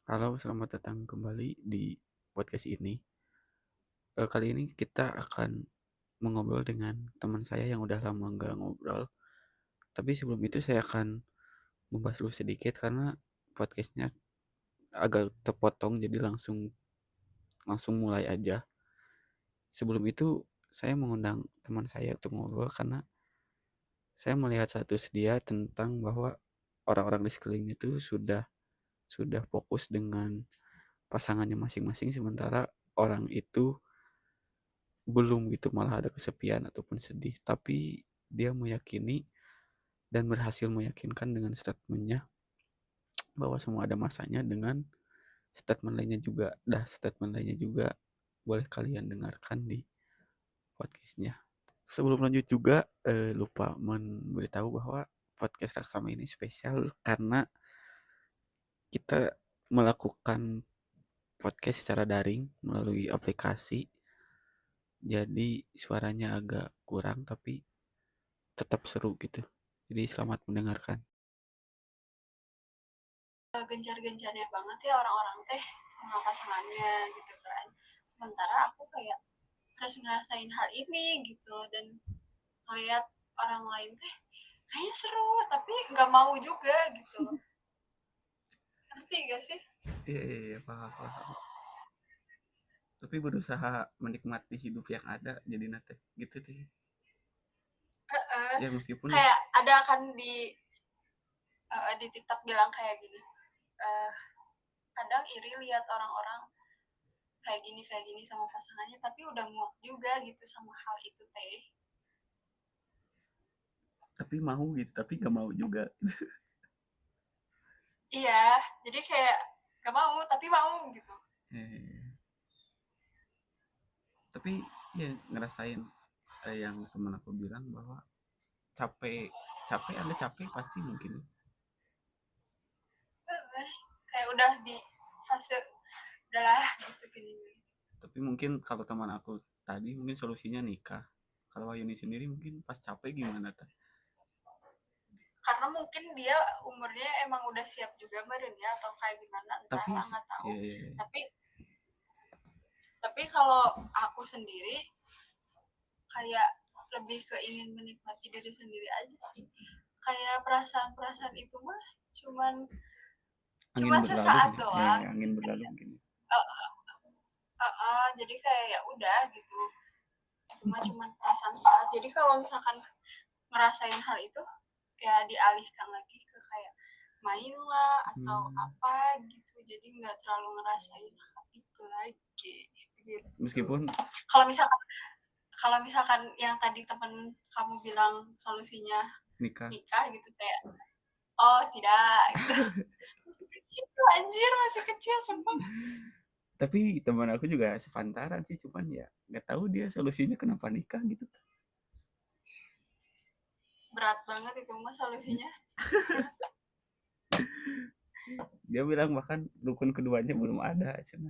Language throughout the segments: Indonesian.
Halo, selamat datang kembali di podcast ini. Kali ini kita akan mengobrol dengan teman saya yang udah lama nggak ngobrol. Tapi sebelum itu saya akan membahas dulu sedikit karena podcastnya agak terpotong, jadi langsung langsung mulai aja. Sebelum itu saya mengundang teman saya untuk ngobrol karena saya melihat status dia tentang bahwa orang-orang di sekelilingnya itu sudah fokus dengan pasangannya masing-masing, sementara orang itu belum gitu, malah ada kesepian ataupun sedih. Tapi dia meyakini dan berhasil meyakinkan dengan statementnya bahwa semua ada masanya, dengan statement lainnya juga boleh kalian dengarkan di podcastnya. Sebelum lanjut juga, lupa memberitahu bahwa podcast Raksama ini spesial karena kita melakukan podcast secara daring melalui aplikasi, jadi suaranya agak kurang tapi tetap seru gitu. Jadi selamat mendengarkan. Gencar-gencarnya banget ya orang-orang teh sama pasangannya gitu kan. Sementara aku kayak harus ngerasain hal ini gitu dan ngeliat orang lain teh kayaknya seru tapi nggak mau juga gitu. Ngerti gak sih? Iya, iya, iya, paham, paham. Tapi berusaha menikmati hidup yang ada jadi nate gitu tuh. Uh, Ya meskipun Kayak ada kan di TikTok bilang kayak gini. Uh, Kadang iri lihat orang-orang kayak gini sama pasangannya tapi udah muak juga gitu sama hal itu teh. tapi mau gitu, tapi gak mau juga. Iya, jadi kayak gak mau tapi mau gitu. Eh, tapi ya ngerasain yang teman aku bilang bahwa capek capek ada capek pasti mungkin. Kayak udah di fase udahlah gitu gini. Tapi mungkin kalau teman aku tadi mungkin solusinya nikah. Kalau Ayuni sendiri mungkin pas capek gimana tuh? Karena mungkin dia umurnya emang udah siap juga meren ya atau kayak gimana Tapi entahlah nggak tahu. ya, ya, ya. Tapi kalau aku sendiri kayak lebih ke ingin menikmati diri sendiri aja sih. Kayak perasaan-perasaan itu mah cuman Angin cuman berlalu sesaat gini ya, doang. ya, angin berlalu gini. uh, jadi kayak ya udah gitu, itu mah cuman perasaan sesaat. Jadi kalau misalkan ngerasain hal itu ya dialihkan lagi ke kayak main lah atau Hmm. apa gitu, jadi nggak terlalu ngerasain hal itu lagi gitu. Meskipun Kalau misalkan yang tadi temen kamu bilang solusinya nikah. nikah gitu, kayak oh tidak gitu. Masih kecil anjir, masih kecil sumpah. Tapi teman aku juga sepantaran sih, cuman ya nggak tahu dia solusinya kenapa nikah gitu. Berat banget itu mah solusinya. Dia bilang bahkan rukun keduanya belum ada cina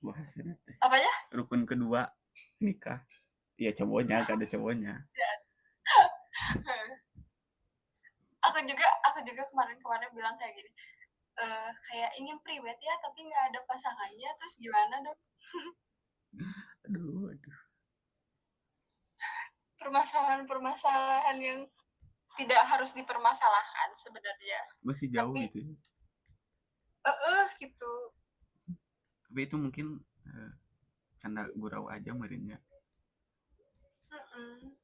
bahasanya teh. Apanya? Rukun kedua nikah, ya cowoknya gak ada cowoknya. aku juga kemarin-kemarin bilang kayak gini, kayak ingin priwet ya tapi nggak ada pasangannya, terus gimana dong? Aduh, aduh, Permasalahan-permasalahan yang tidak harus dipermasalahkan sebenarnya, masih jauh tapi gitu ya. gitu. Tapi itu mungkin eh, canda gurau aja merinya. Mm-mm.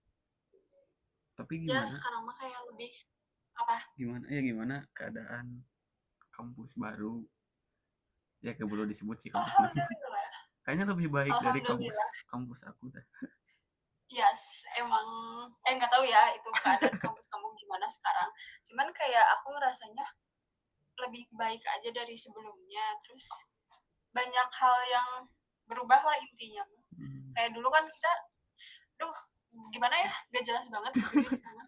Tapi Ya gimana, sekarang mah kayak lebih apa, gimana keadaan kampus baru, ya kayak belum disebut sih kampus nama. alhamdulillah. Kayaknya lebih baik dari kampus Alhamdulillah. kampus aku dah. Yes, emang nggak tahu ya itu keadaan kampus kamu gimana sekarang. Cuman kayak aku ngerasanya lebih baik aja dari sebelumnya. Terus banyak hal yang berubah lah intinya. Hmm. Kayak dulu kan kita, duh, gimana ya, gak jelas banget gitu ya di sana.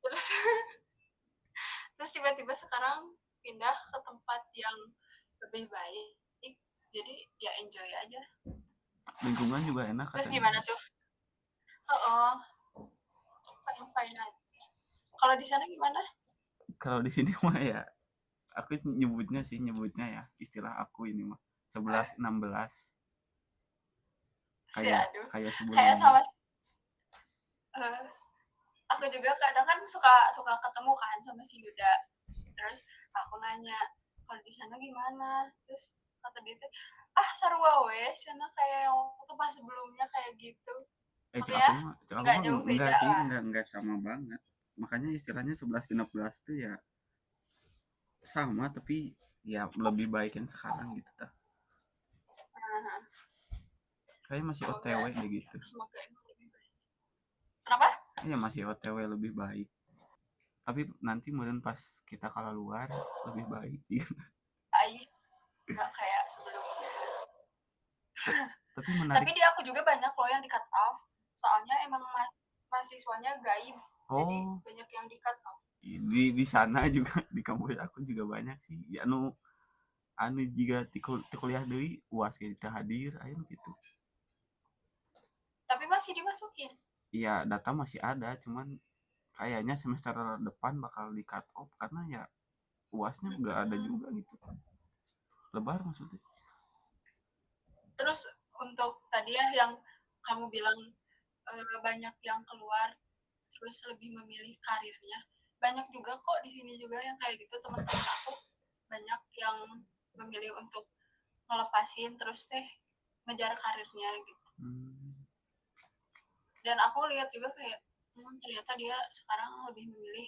Terus terus tiba-tiba sekarang pindah ke tempat yang lebih baik. Jadi ya enjoy aja. Lingkungan juga enak Terus katanya. gimana tuh? Oh, fine fine aja. Kalau di sana gimana? Kalau di sini mah ya aku nyebutnya ya istilah aku ini mah Eh, 11-16 si kayak aduh, kayak kayak sebelumnya. sama. eh, aku juga kadang kan suka suka ketemu kan sama si Yuda, terus aku nanya kalau di sana gimana, terus kata dia tuh ah sarua weh sana kayak yang waktu pas sebelumnya kayak gitu, maksudnya Cek aku nggak mah jauh enggak beda sih, lah. enggak sama banget. Makanya istilahnya 11-16 tuh ya sama tapi ya lebih baik yang sekarang gitu tah. Nah, Kayak masih semoga OTW deh gitu. semoga emang lebih baik. Kenapa? Iya masih OTW lebih baik. Tapi nanti kemudian pas kita kalah luar lebih baik gitu. Baik, nggak kayak sebelumnya. Tapi Tapi menarik. di aku juga banyak loh yang di cut off, soalnya emang mahasiswanya gaib, jadi Oh, banyak yang di cut off. di sana juga di kampus aku juga banyak sih. Ya anu jika ti kuliah deui UAS kayak kita hadir aya gitu. Tapi masih dimasukin. Iya, data masih ada, cuman kayaknya semester depan bakal di cut off karena ya UASnya nggak ada Mm-mm. juga gitu kan. Lebar maksudnya. Terus untuk tadi ya yang kamu bilang banyak yang keluar terus lebih memilih karirnya, banyak juga kok di sini juga yang kayak gitu, teman-teman aku banyak yang memilih untuk ngelepasin terus teh ngejar karirnya gitu. Hmm. Dan aku lihat juga kayak ternyata dia sekarang lebih memilih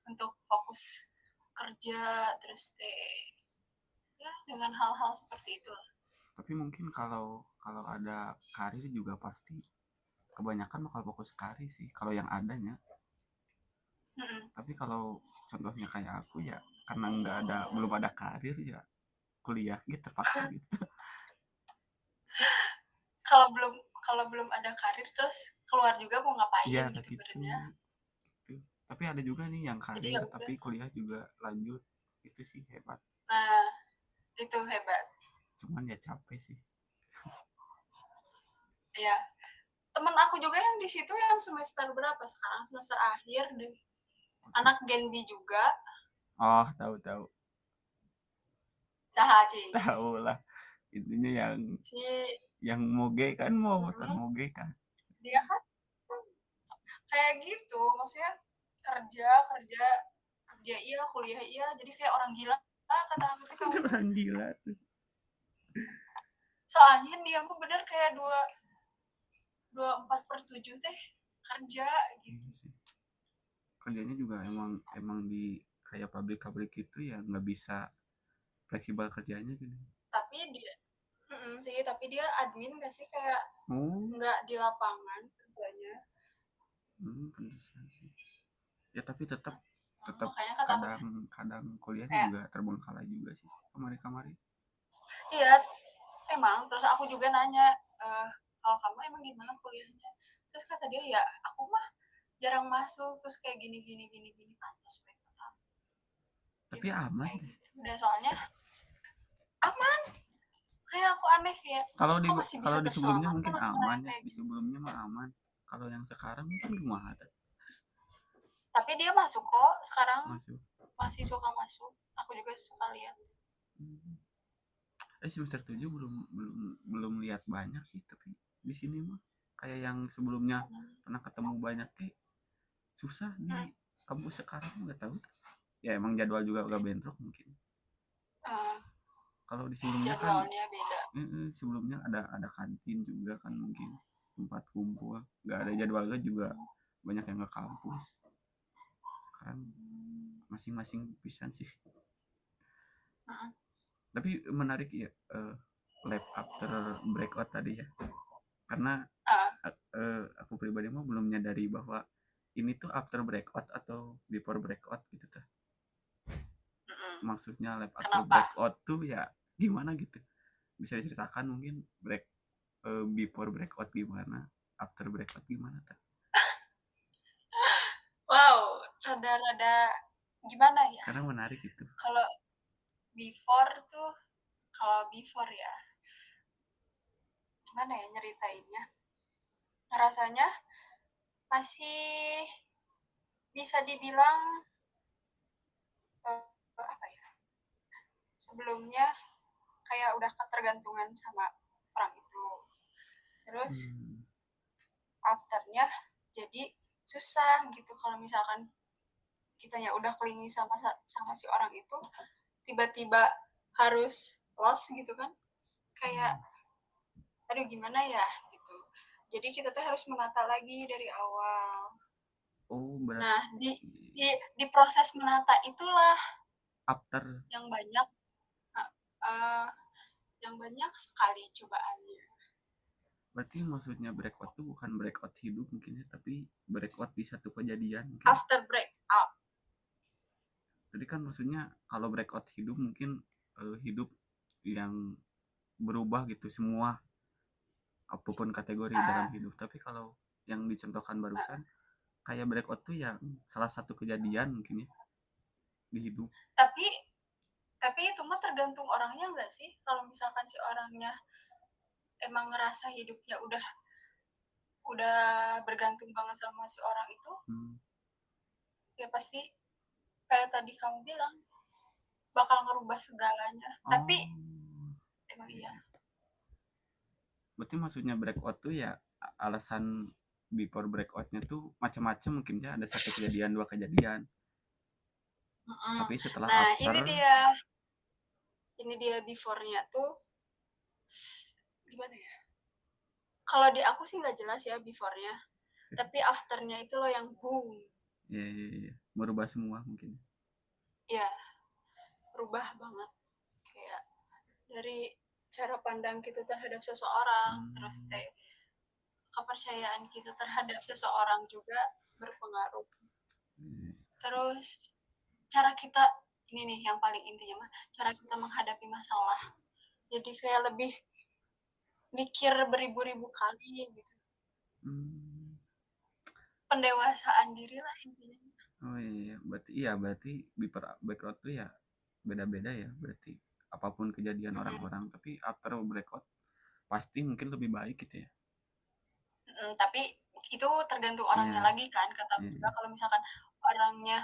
untuk fokus kerja terus teh ya dengan hal-hal seperti itu. Tapi mungkin kalau kalau ada karir juga pasti kebanyakan bakal fokus karir sih kalau yang adanya. Mm-mm. Tapi kalau contohnya kayak aku ya karena nggak ada belum ada karir ya kuliah gitu terpaksa gitu. kalau belum kalau belum ada karir terus keluar juga mau Iya ngapain gitu gitu. badannya, Gitu. Tapi ada juga nih yang jadi karir ya tapi udah. kuliah juga lanjut. Itu sih hebat. Nah itu hebat. Cuman ya capek sih. Ya temen aku juga yang di situ yang semester berapa sekarang, semester akhir deh, Oke. anak Gen B juga. Oh, tahu tahu. Nah Cing, Tahu lah. Intinya si yang moge kan mau motor mm, moge kan. dia kan kayak gitu, maksudnya kerja kerja kerja iya kuliah iya, jadi kayak orang gila kata aku tuh kamu tuh. Orang gila tuh. Soalnya dia mah bener kayak dua dua empat per tujuh teh kerja gitu. Iya sih. Kerjanya juga emang emang di kayak pabrik-pabrik itu ya nggak bisa fleksibel kerjanya gitu. Tapi dia sih, tapi dia admin gak sih kayak Oh, nggak di lapangan kerjanya. pantesan sih. Ya tapi tetap tetap Makanya kata aku tuh kadang kuliahnya kayak juga terbengkalai juga sih kemarin-kemarin. iya emang, terus aku juga nanya kalau kamu emang gimana kuliahnya, terus kata dia ya aku mah jarang masuk terus kayak gini gini gini gini pantas kata dia Tapi mah aman kayak sih. gitu udah, soalnya aman, kayak aku aneh kayak Kalau di kok masih bisa kalau di sebelumnya terselamatkan mungkin orang aman yang ya, kayak di gini. sebelumnya mah aman. Kalau yang sekarang mungkin gimana tuh? Tapi dia masuk kok sekarang, Masuk. masih suka masuk, aku juga suka lihat. Hmm. Semester 7 belum lihat banyak sih tapi di sini mah kayak yang sebelumnya Hmm. pernah ketemu banyak susah Hmm. di kampus sekarang nggak tahu. Ya emang jadwal juga agak bentrok mungkin. Uh, Kalau di sebelumnya kan jadwalnya beda. sebelumnya ada kantin juga kan mungkin tempat kumpul. Nggak ada jadwalnya juga banyak yang ke kampus. Sekarang masing-masing pisan sih. Hmm. Tapi menarik ya lab after breakout tadi ya. Karena Uh, aku pribadi mah belum menyadari bahwa ini tuh after breakout atau before breakout gitu tuh. hmm. Maksudnya lab after Kenapa? breakout tuh ya gimana gitu. Bisa diceritakan mungkin before breakout gimana, after breakout gimana tuh. Wow, rada-rada gimana ya? Karena menarik itu. Kalau before tuh, kalau before ya, gimana ya nyeritainnya? Rasanya masih bisa dibilang apa ya? sebelumnya kayak udah ketergantungan sama orang itu. Terus Hmm. afternya jadi susah gitu kalau misalkan kitanya udah klingi sama si orang itu, tiba-tiba harus lost gitu kan, kayak aduh gimana ya gitu. Jadi kita tuh harus menata lagi dari awal. Oh, berarti Nah, di proses menata itulah after. yang banyak uh, yang banyak sekali cobaannya. Berarti maksudnya breakout tuh bukan breakout hidup mungkin ya, tapi breakout di satu kejadian mungkin. After break up. Jadi kan maksudnya kalau breakout hidup mungkin hidup yang berubah gitu semua apapun kategori dalam Uh, hidup. Tapi kalau yang dicontohkan barusan uh. kayak breakout tuh yang salah satu kejadian mungkin ya di hidup. Tapi itu mah tergantung orangnya nggak sih? Kalau misalkan si orangnya emang ngerasa hidupnya udah bergantung banget sama si orang itu, Hmm. ya pasti kayak tadi kamu bilang bakal ngerubah segalanya. Oh, Tapi emang iya. berarti maksudnya breakout tuh ya alasan before breakoutnya tuh macam-macam mungkin ya, ada satu kejadian dua kejadian, Mm-mm. tapi setelah Nah, after. ini dia before-nya tuh gimana ya? Kalau di aku sih nggak jelas ya before-nya, tapi after-nya itu loh yang boom. Ya, ya, ya, merubah semua mungkin. Ya, berubah banget. Kayak dari cara pandang kita terhadap seseorang, terus Hmm. kepercayaan kita terhadap seseorang juga berpengaruh. Ya. Terus cara kita, ini nih yang paling intinya mah, cara kita menghadapi masalah. Jadi kayak lebih mikir beribu-ribu kali gitu. Hmm. Pendewasaan diri lah intinya. Oh iya, berarti breakout tuh ya beda-beda ya, berarti apapun kejadian Mm-mm. orang-orang, tapi after breakout pasti mungkin lebih baik gitu ya. Tapi itu tergantung orangnya Iya, lagi kan, kata aku juga iya. kalau misalkan orangnya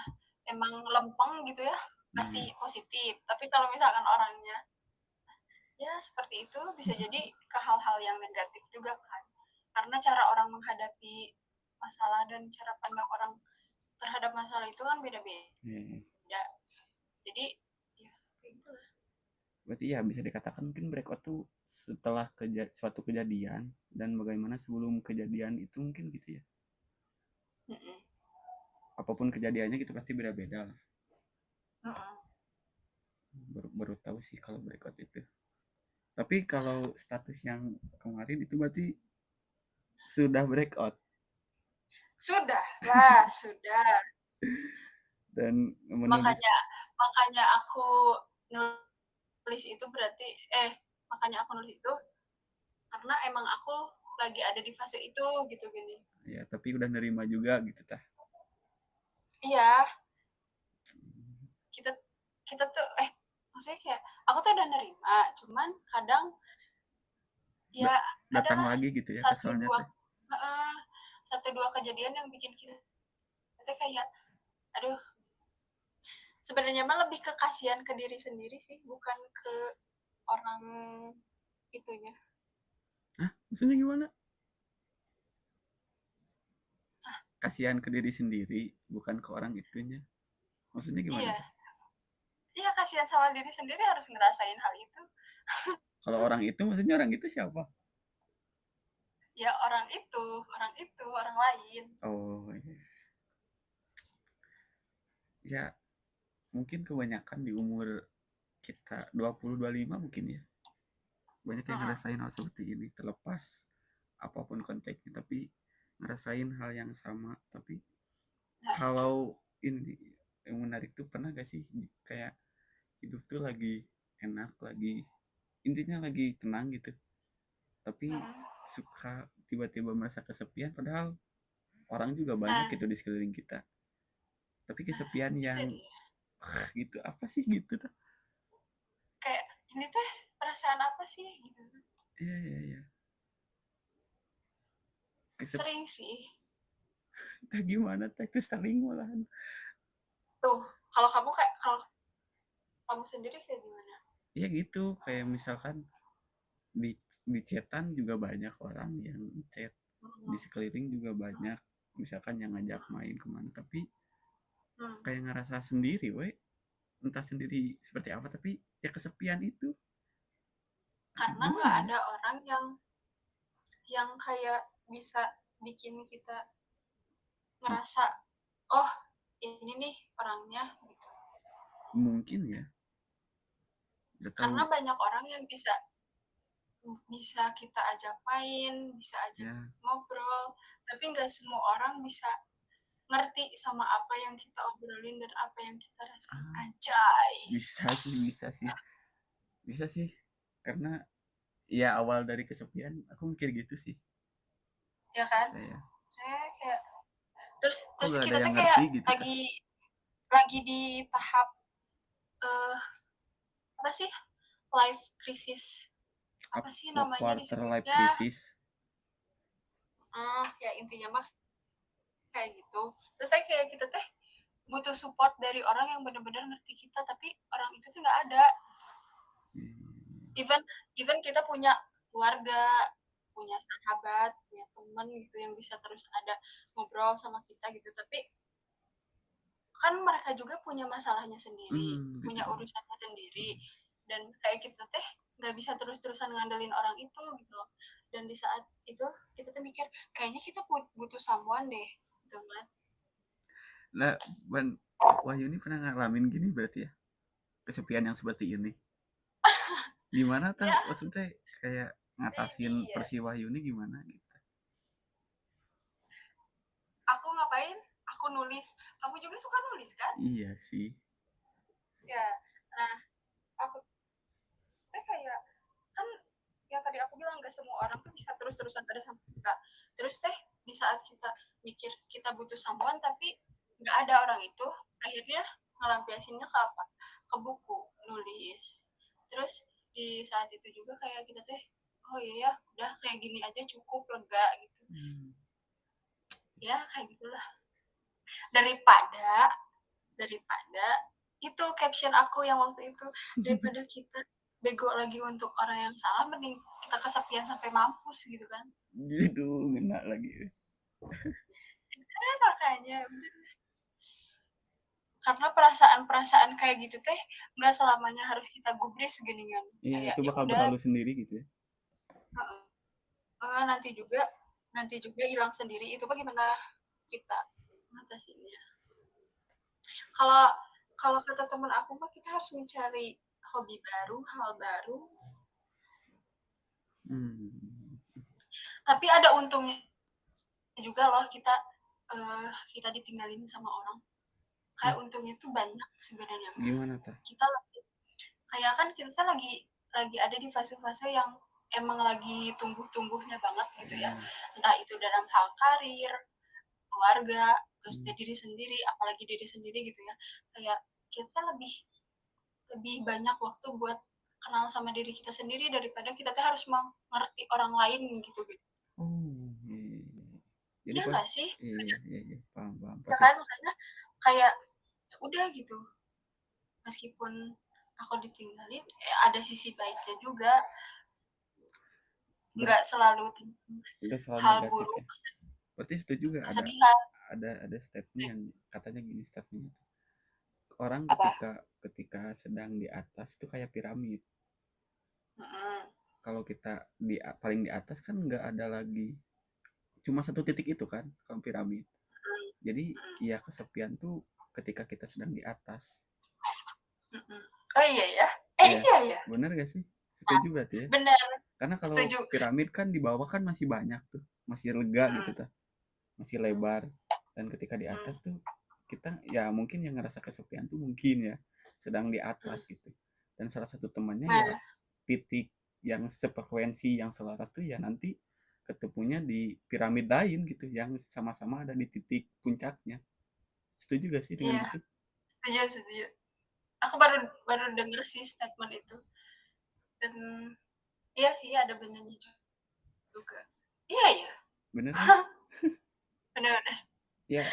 emang lempeng gitu ya pasti Nah, positif, tapi kalau misalkan orangnya ya seperti itu bisa jadi ke hal-hal yang negatif juga kan, karena cara orang menghadapi masalah dan cara pandang orang terhadap masalah itu kan beda-beda. iya. Jadi ya kayak gitu lah. Berarti ya bisa dikatakan mungkin breakout tuh setelah suatu kejadian dan bagaimana sebelum kejadian itu mungkin gitu ya. Mm-mm. Apapun kejadiannya gitu pasti beda-beda lah. Mm-mm. Baru tahu sih kalau breakout itu. Tapi kalau status yang kemarin itu berarti sudah breakout Sudah lah, sudah. dan menulis. Makanya makanya aku nulis itu berarti makanya aku nulis itu karena emang aku lagi ada di fase itu gitu gini. Ya tapi udah nerima juga gitu tah. Iya, kita kita tuh maksudnya kayak aku tuh udah nerima, cuman kadang ya Datang adalah lagi gitu ya satu keselnya dua teh. uh, satu dua kejadian yang bikin kita kayak aduh, sebenarnya mah lebih ke kasihan ke diri sendiri sih, bukan ke orang itunya. Hah, maksudnya gimana? Kasihan ke diri sendiri bukan ke orang itunya, maksudnya gimana Iya, tuh? iya kasihan sama diri sendiri harus ngerasain hal itu. Kalau orang itu maksudnya orang itu siapa? Ya orang lain. Oh iya. Ya mungkin kebanyakan di umur kita 20-25 mungkin ya banyak yang Mm-mm. ngerasain hal seperti ini, terlepas apapun konteksnya tapi ngerasain hal yang sama. Tapi Nah itu. kalau ini yang menarik tuh, pernah gak sih kayak hidup tuh lagi enak, lagi intinya lagi tenang gitu, tapi Mm-mm. suka tiba-tiba merasa kesepian padahal orang juga banyak Nah gitu di sekeliling kita, tapi kesepian itu yang dia. gitu apa sih gitu tuh. Kayak ini tuh perasaan apa sih gitu. Iya, iya, iya. Kesep Sering sih. gimana tuh itu sering malahan. Tuh, kalau kamu sendiri kayak gimana? ya gitu, kayak misalkan di chatan juga banyak orang yang chat, di Mhm, sekeliling juga banyak misalkan yang ngajak main kemana, tapi mhm. kayak ngerasa sendiri we, entah sendiri seperti apa, tapi ya kesepian itu Karena nggak gimana ya. ada orang yang kayak bisa bikin kita ngerasa, "Oh, ini nih orangnya," gitu. Mungkin ya, udah Karena tahu banyak orang yang bisa bisa kita ajak main, bisa ajak ya. ngobrol, tapi nggak semua orang bisa ngerti sama apa yang kita obrolin dan apa yang kita rasain. Ah, Anjay. bisa sih karena ya awal dari kesepian aku mikir gitu sih. Ya kan? Saya Saya kayak terus kok terus gak ada kita tuh yang kayak ngerti gitu kan. lagi di tahap eh apa sih? Life crisis. Apa sih namanya Quarter life disebutnya? crisis. Ya intinya mah kayak gitu. Terus saya kayak kita teh butuh support dari orang yang benar-benar ngerti kita, tapi orang itu tuh nggak ada. Hmm. Even even kita punya keluarga, punya sahabat, punya teman gitu yang bisa terus ada ngobrol sama kita gitu, tapi kan mereka juga punya masalahnya sendiri, Gitu. punya urusannya sendiri, dan kayak kita teh nggak bisa terus-terusan ngandelin orang itu gitu loh. Dan di saat itu kita tuh mikir kayaknya kita butuh someone deh, gitu kan? Nah, Ban Wahyu ini pernah ngalamin gini berarti ya? Kesepian yang seperti ini. Gimana tah Ya, maksudnya kayak ngatasin maybe Persi yes. Wahyu ini gimana gitu? Aku ngapain? Aku nulis. Kamu juga suka nulis kan? Iya sih. Ya. Nah, aku kayak kan yang tadi aku bilang gak semua orang tuh bisa terus-terusan pada sama kita. Terus teh di saat kita mikir kita butuh someone tapi nggak ada orang itu, akhirnya ngelampiasinnya ke apa? Ke buku, nulis. Terus di saat itu juga kayak kita teh, oh iya ya, udah kayak gini aja cukup lega gitu. Hmm. Ya kayak gitulah. Daripada daripada itu caption aku yang waktu itu, daripada kita bego lagi untuk orang yang salah, mending kita kesepian sampai mampus gitu kan. Gitu kena lagi. Makanya karena perasaan-perasaan kayak gitu teh nggak selamanya harus kita gubris geningan, Iya, kayak itu ya bakal udah. berlalu sendiri gitu ya. Nanti juga hilang sendiri, itu bagaimana kita ngatasinnya. Kalau kalau kata teman aku mah kita harus mencari hobi baru, hal baru, Hmm. tapi ada untungnya juga loh kita ditinggalin sama orang. Lah, Kayak untungnya tuh banyak sebenarnya mah. gimana tah? Kita kayak kan kita lagi ada di fase-fase yang emang lagi tumbuh-tumbuhnya banget gitu ya. Ya. Entah itu dalam hal karir, keluarga, terus Hmm. diri sendiri, apalagi diri sendiri gitu ya. Kayak kita lebih lebih banyak waktu buat kenal sama diri kita sendiri daripada kita tuh harus mengerti orang lain gitu gitu. Oh, iya, iya, iya. Jadi Iya pas nggak sih? iya, iya, iya, iya, paham, paham. Ya Pas kan itu makanya kayak ya udah gitu, meskipun aku ditinggalin ada sisi baiknya juga, nggak selalu udah selalu hal negatif buruk, ya. Berarti setuju gak ada kesedihan. ada statement yang katanya gini statementnya. Orang Apa? ketika ketika sedang di atas itu kayak piramid. Mm-mm. Kalau kita di paling di atas kan nggak ada lagi cuma satu titik itu kan kalau piramid. Jadi Mm-mm. ya kesepian tuh ketika kita sedang di atas. Mm-mm. Oh iya ya, Iya, iya ya, bener gak sih? nah, Setuju berarti ya? benar, Karena kalau setuju. piramid kan di bawah kan masih banyak tuh, masih lega gitu Mm-mm. tuh, masih lebar. Dan ketika di atas Mm-mm. tuh kita ya mungkin yang ngerasa kesepian tuh mungkin ya sedang di atas gitu. Dan salah satu temannya ya Nah, titik yang sefrekuensi yang selaras tuh ya nanti ketemunya di piramid lain gitu yang sama-sama ada di titik puncaknya. Setuju gak sih dengan iya, itu? setuju, setuju. Aku baru baru denger sih statement itu, dan iya sih ada benernya juga. Iya ya, Bener kan? benar-benar. Ya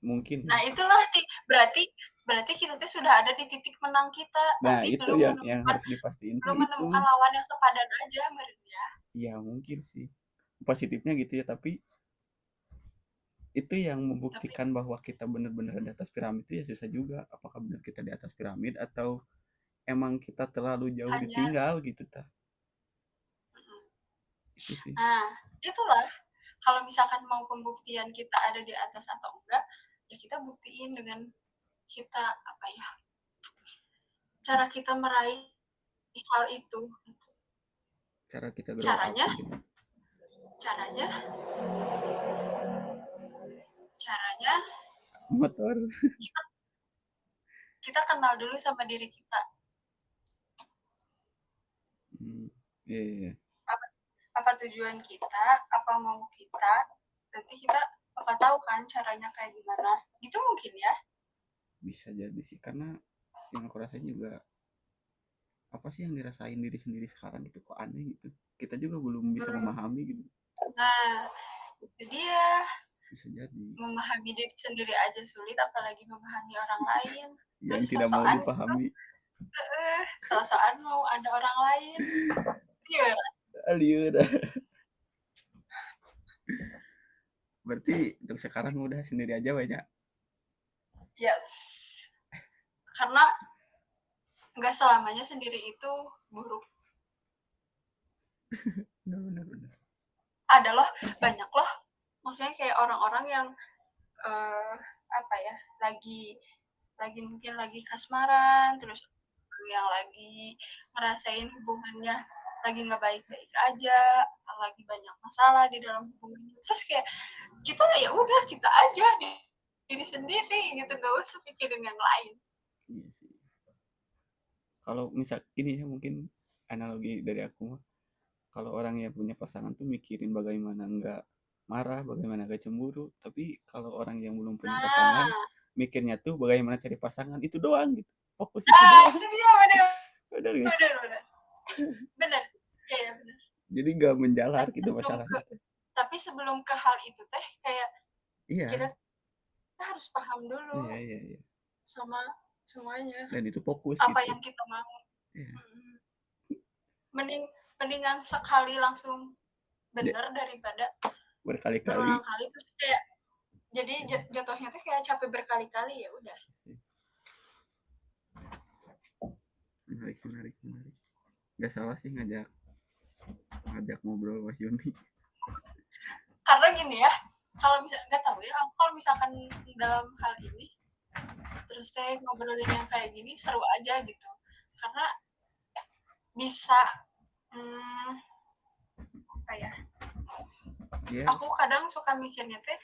mungkin ya. Nah itulah berarti berarti kita tuh sudah ada di titik menang kita, Nah, tapi itu belum yang menemukan harus dipastiin tuh belum itu. menemukan lawan yang sepadan aja menurutnya. Ya mungkin sih positifnya gitu ya, tapi itu yang Tapi membuktikan bahwa kita benar-benar di atas piramid itu ya susah juga. Apakah benar kita di atas piramid atau emang kita terlalu jauh hanya ditinggal gitu ta? Itu sih. nah, itulah kalau misalkan mau pembuktian kita ada di atas atau enggak, ya kita buktiin dengan kita apa ya, cara kita meraih hal itu gitu. Cara kita grow up Caranya gitu. caranya caranya Motor. kita kita kenal dulu sama diri kita. Hmm, iya, iya. Apa apa tujuan kita, apa mau kita, nanti kita bakal tahu kan caranya kayak gimana. Gitu mungkin ya. Bisa jadi sih karena yang aku rasain juga apa sih yang dirasain diri sendiri sekarang itu kok aneh gitu. Kita juga belum bisa Hmm. memahami gitu. Nah, itu dia. Bisa jadi Memahami diri sendiri aja sulit, apalagi memahami orang lain. yang Terus tidak mau sosokan gitu, dipahami. sosokan mau ada orang lain. Iya, Alieu. Berarti untuk sekarang udah sendiri aja banyak. yes. Karena nggak selamanya sendiri itu buruk. Benar, benar, benar. Ada loh, banyak loh. Maksudnya kayak orang-orang yang apa ya, lagi mungkin lagi kasmaran, terus yang lagi ngerasain hubungannya lagi nggak baik-baik aja, atau lagi banyak masalah di dalam hubungannya. Terus kayak kita ya udah kita aja di diri sendiri gitu, nggak usah pikirin yang lain. Iya sih. Kalau misal ini ya mungkin analogi dari aku mah, kalau orang yang punya pasangan tuh mikirin bagaimana nggak marah, bagaimana nggak cemburu. Tapi kalau orang yang belum punya pasangan, Nah, mikirnya tuh bagaimana cari pasangan itu doang gitu. Fokus itu doang. itu dia, bener Benar gak sih? bener bener bener, ya ya bener. Jadi nggak menjalar Tapi gitu masalahnya. sebelum ke hal itu teh kayak kita Iya, harus paham dulu iya, iya, iya. sama semuanya Dan itu fokus apa gitu. yang kita mau. Iya. Mm. Mendingan sekali langsung Ja- bener daripada Berkali-kali. berulang kali terus kayak jadi jatuhnya tuh kayak capek berkali-kali, ya udah. Menarik, menarik, menarik. Gak salah sih ngajak ngajak ngobrol Wahyuni. Karena gini ya, kalau misalnya nggak tahu ya, kalau misalkan dalam hal ini terus teh ngobrolin yang kayak gini seru aja gitu, karena bisa hmm, apa ya, Ya, aku kadang suka mikirnya teh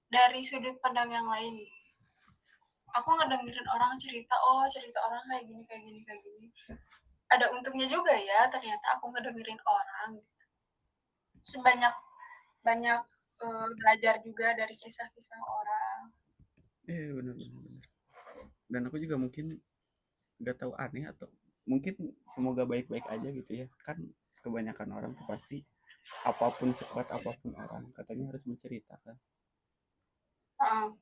dari sudut pandang yang lain. Aku ngedengerin orang cerita, oh cerita orang kayak gini kayak gini kayak gini, ada untungnya juga ya ternyata aku ngedengerin orang gitu. Sebanyak banyak belajar juga dari kisah-kisah orang. benar, benar, benar. Dan aku juga mungkin nggak tahu aneh atau mungkin semoga baik-baik aja gitu ya. Kan kebanyakan orang tuh pasti apapun sekuat apapun orang katanya harus bercerita kan.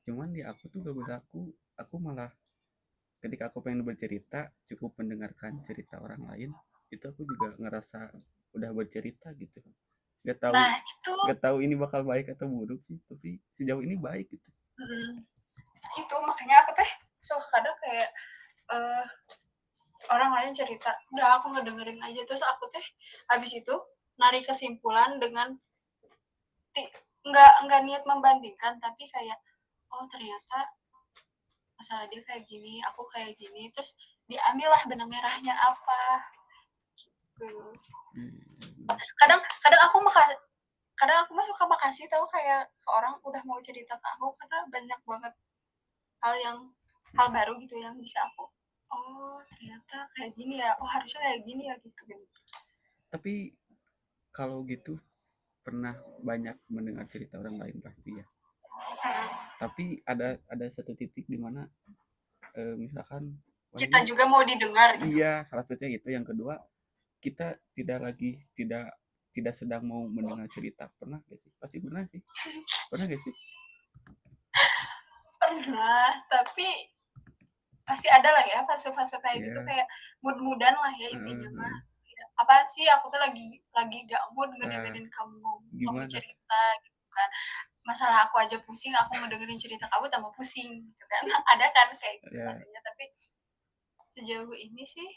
Cuman di aku tuh gak berlaku. Aku malah ketika aku pengen bercerita cukup mendengarkan cerita orang lain itu aku juga ngerasa udah bercerita gitu. Gak tahu Nah itu gak tahu ini bakal baik atau buruk sih, tapi sejauh ini baik gitu. mm, itu makanya aku teh suka kadang kayak uh, orang lain cerita, udah aku ngedengerin aja, terus aku teh habis itu narik kesimpulan dengan nggak niat membandingkan, tapi kayak oh ternyata masalah dia kayak gini, aku kayak gini, terus diambillah benang merahnya apa gitu. kadang kadang aku kadang aku mah suka makasih tahu kayak ke orang udah mau cerita ke aku, karena banyak banget hal yang hal baru gitu yang bisa aku, oh ternyata kayak gini ya, oh harusnya kayak gini ya gitu gitu. Tapi kalau gitu pernah banyak mendengar cerita orang lain pasti ya, tapi ada satu titik di mana misalkan wah Kita ini juga mau didengar gitu. iya salah satunya itu, yang kedua kita tidak lagi tidak sedang mau mendengar cerita. Pernah gak sih? Pasti pernah sih. Pernah gak sih? Pernah, tapi pasti ada lah ya fase-fase kayak gitu, Iya, kayak mood-moodan lah ya heeh intinya mah. heeh. Kayak, "Apaan sih aku tuh lagi gak mood Nah, ngedengerin kamu gimana? cerita," gitu kan. Masalah aku aja pusing, aku ngedengerin cerita kamu tambah pusing gitu kan. Ada kan kayak gitu Ya, fasenya, tapi sejauh ini sih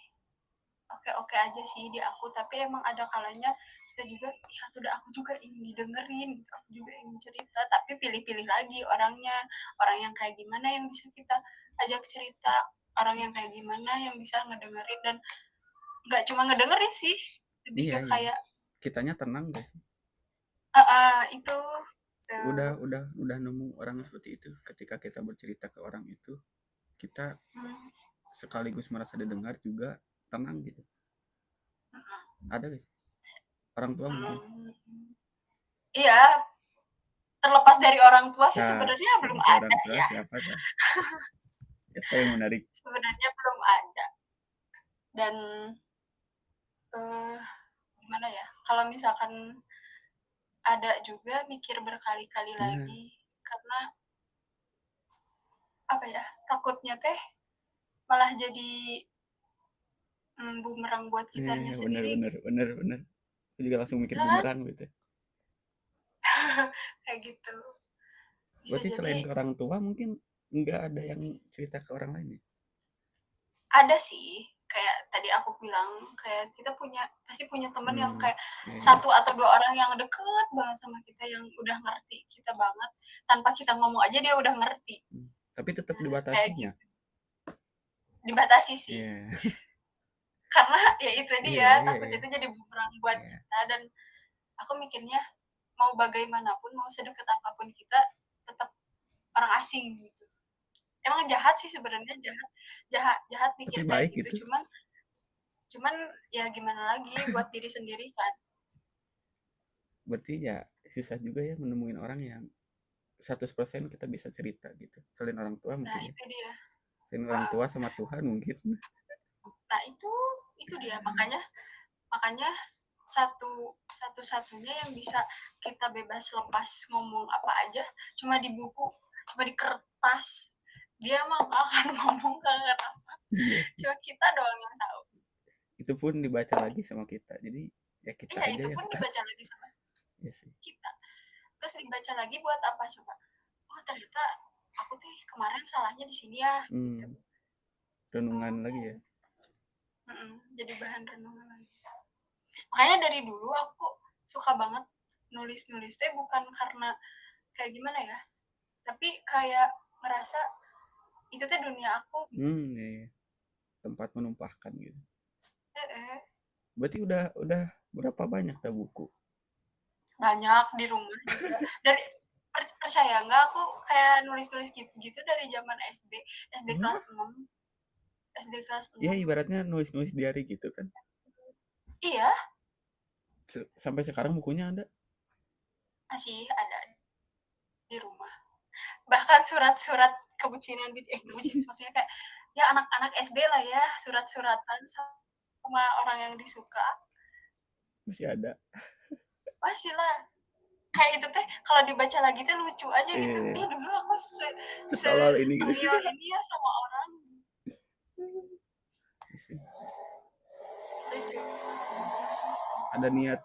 oke-oke aja sih di aku, tapi emang ada kalanya kita juga, "Ya udah aku juga ingin didengerin gitu, aku juga ingin cerita," tapi pilih-pilih lagi orangnya, orang yang kayak gimana yang bisa kita ajak cerita, orang yang kayak gimana yang bisa ngedengerin dan nggak cuma ngedengerin sih, lebih iya ke iya. kayak Kitanya tenang gak sih? itu, tuh. Udah nemu orang seperti itu. Ketika kita bercerita ke orang itu, kita Mmm, sekaligus merasa didengar juga tenang gitu. Ada gak sih? Orang tua mungkin. iya, terlepas dari orang tua sih Nah, sebenarnya belum seperti orang ada tua ya, siapa dah? Siapa yang menarik? sebenarnya belum ada dan, eee, gimana ya, kalau misalkan ada juga mikir berkali-kali Nah, lagi, karena apa ya, takutnya teh malah jadi, bumerang buat kitanya iya bener sendiri bener gitu, bener bener. Aku juga langsung mikir ya kan? bumerang gitu. Kayak gitu. Bisa Berarti jadi selain ke orang tua mungkin nggak ada yang cerita ke orang lain ya? ada sih, kayak tadi aku bilang, kayak kita pasti punya temen yang Hmm, kayak iya, iya. satu atau 2 orang yang deket banget sama kita, yang udah ngerti kita banget, tanpa kita ngomong aja dia udah ngerti. Hmm. Tapi tetap Nah, kayak dibatasinya. gitu. Dibatasi sih. Iya, Karena ya itu iya, dia, iya, takutnya iya, itu jadi bumerang buat iya. kita dan aku mikirnya mau bagaimanapun, mau sedekat apapun kita, tetap orang asing gitu. Emang jahat sih sebenarnya, jahat jahat jahat Tapi mikir kayak baik gitu. gitu, cuman cuman ya gimana lagi buat diri sendiri kan. Berarti ya susah juga ya menemuin orang yang 100% kita bisa cerita gitu. Selain orang tua Nah mungkin ya. itu dia, Selain orang heeh. tua sama Tuhan mungkin. Nah itu dia, makanya makanya satu-satunya yang bisa kita bebas lepas ngomong apa aja cuma di buku, cuma di kertas. Dia mah nggak akan ngomong ke apa, Iya sih. cuma kita doang yang tahu. Itu pun dibaca lagi sama kita. Jadi ya kita Iya, aja itu yang pun tahu. dibaca lagi sama Iya sih. kita. Terus dibaca lagi buat apa coba? Oh ternyata aku tuh kemarin salahnya di sini ya, gitu. Hmm, renungan lagi ya. Oh, jadi bahan renungan lagi. Makanya dari dulu aku suka banget nulis-nulis teh bukan karena kayak gimana ya, tapi kayak ngerasa itu teh dunia aku gitu. Iya, iya. Tempat menumpahkan gitu. Heeh. Berarti udah berapa banyak dah buku? Banyak di rumah juga. Dari percaya nggak aku kayak nulis-nulis gitu dari zaman SD, SD kelas Wah, 6, SD kelas ya 6. ibaratnya nulis-nulis diary gitu kan. Iya, Sampai sekarang bukunya ada. masih ada di rumah. Bahkan surat-surat kebucinan kebucinan maksudnya kayak ya anak-anak SD lah ya, surat-suratan sama orang yang disuka. Masih ada. Masih lah. Kayak itu teh kalau dibaca lagi tuh lucu aja gitu. Eh, Ih dulu aku se setolol ini gitu. tengil ini ya sama orang. Lucu. Ada niat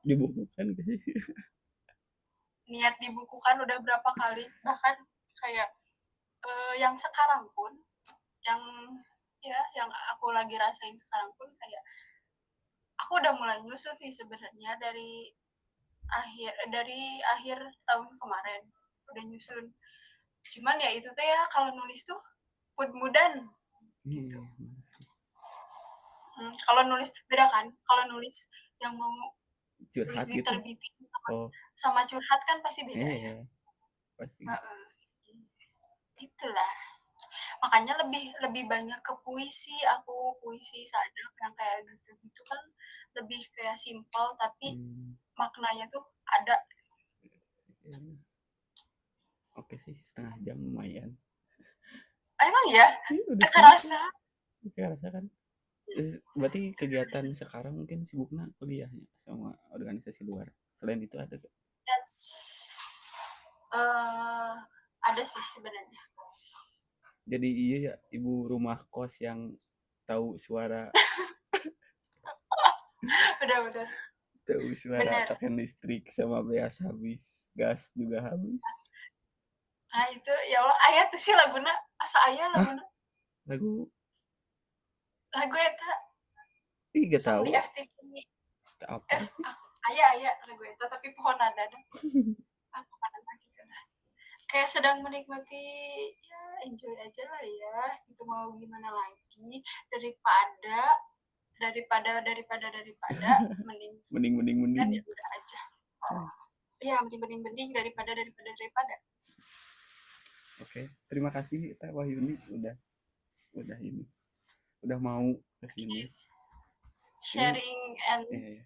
dibukukan gitu sih. Niat dibukukan udah berapa kali. Bahkan kayak yang sekarang pun yang ya yang aku lagi rasain sekarang pun kayak aku udah mulai nyusun sih sebenarnya dari akhir tahun kemarin udah nyusun. Cuman ya itu teh ya kalau nulis tuh mudah gitu. Iya, masih. Kalau nulis beda kan? Kalau nulis yang mau nulis Curhat gitu. diterbitin sama, Oh, sama curhat kan pasti beda ya. iya, pasti. Heeh. Itulah. Makanya lebih lebih banyak ke puisi, aku puisi saja yang kayak gitu-gitu kan lebih kayak simpel tapi Hmm, maknanya tuh ada. iya. Oke sih, setengah jam lumayan. Emang ya? Udah Gak selesai. kerasa. Oke, rasa kan. Berarti kegiatan sekarang mungkin sibuknya kuliahnya sama organisasi luar. Selain itu ada gak? That's, ada sih sebenarnya. jadi iya ya, ibu rumah kos yang tahu suara Benar-benar tahu suara benar. tagihan listrik sama beas habis, gas juga habis. Nah itu ya Allah aya teh sih laguna, asa aya Ah, laguna. lagu Lagu eta ih gak Song tahu di FTV. apa sih. Aya lagu eta tapi pohon ada dah. Ah, pokona mah gitu lah. Kayak sedang menikmati ya enjoy aja lah ya. Itu mau gimana lagi daripada daripada mending Mending mending kan mending. ya udah aja. Iya, mending daripada. Oke, terima kasih Teh Wahyuni udah ini udah mau ke sini. Ini Sharing and ya, ya.